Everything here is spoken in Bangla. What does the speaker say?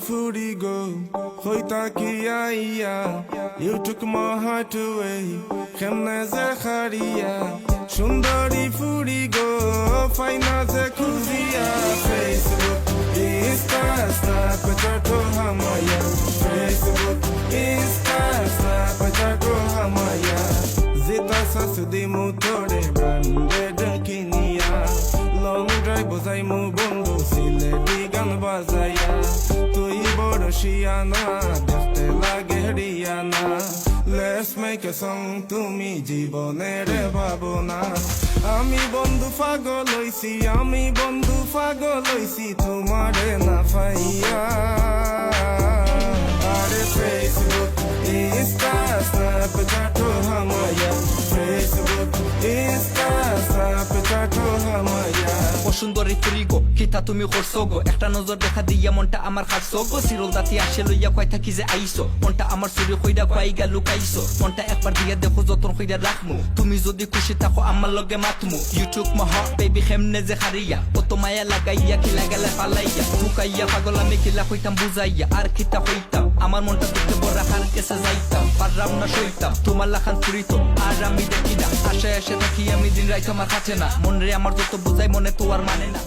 ফুরি গো হইতা কি আইয়া You took my heart away কেমনে যে হারিয়া সুন্দরী ফুরি গো ফাইনা যে খুঁজিয়া Facebook Insta Snapchat হামায়া Facebook Insta Snapchat হামায়া Zeta sasudi motore branded kinia Long drive bozai mo bondo sile digan bazaya Tui boro shiana dekhte lage riana Let's make a song তুমি জীবনের ভাবনা আমি বন্ধু পাগল হইছি আমি বন্ধু পাগল হইছি তোমারে না পাইয়া আরে Facebook Insta Snapchat হামায়া Facebook Insta Snapchat হামায়া সুন্দরী ফুরি গো কিতা তুমি করছো গো একটা নজর দেখা দিয়া মনটা আমার খাটছো গো সিরল দাতি আসে লইয়া কয় থাকি যে আইছো মনটা আমার চুরি কইরা কয় গা লুকাইছো মনটা একবার দিয়া দেখো যতন কইরা রাখমু তুমি যদি খুশি থাকো আমার লগে মাতমু you took my heart baby কেমনে যে হারিয়া কত মায়া লাগাইয়া কিলা গেলে পালাইয়া লুকাইয়া পাগল আমি কিলা কইতাম বুঝাইয়া আর কিতা কইতাম আমার মনটা দুঃখে ভরা হার কেসে যাইতাম পারলাম না সইতাম তোমার লাখান ফুরি তো আর আমি দেখি না আশায় এসে থাকি আমি দিন রাইত আমার কাছে না মন রে আমার যত বুঝাই মনে তো আর মানে না